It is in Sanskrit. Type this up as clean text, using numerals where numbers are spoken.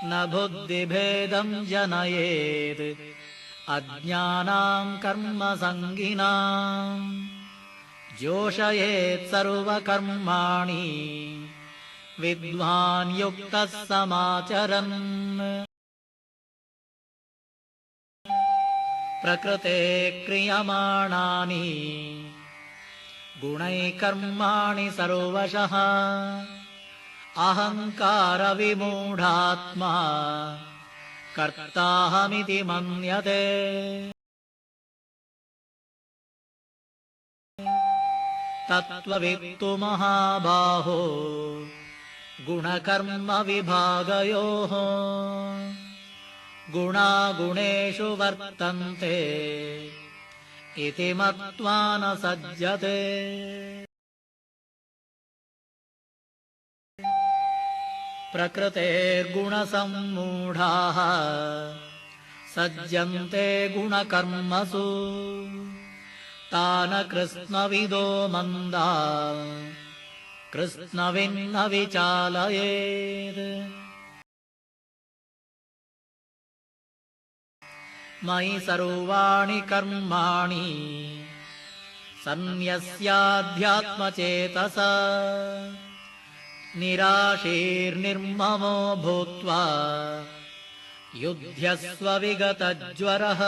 न बुद्धिभेदं जनयेत् अज्ञानां कर्मसङ्गिनां जोषयेत् सर्वकर्माणि विद्वान् युक्तः समाचरन् प्रकृते क्रियमाणानि गुणैः कर्माणि सर्वशः अहङ्कारविमूढात्मा कर्ताहमिति मन्यते तत्त्ववित्तु महाबाहो गुणकर्मविभागयोः गुणागुणेषु वर्तन्ते इति मत्वा न सज्जते प्रकृतेर्गुणसम्मूढाः सज्जन्ते गुणकर्मसु तान् कृत्स्नविदो मन्दा कृत्स्नविन्न विचालयेत् मयि सर्वाणि कर्माणि सन्न्यस्याध्यात्मचेतसा निराशीर्निर्ममो भूत्वा युध्यस्व विगतज्वरः।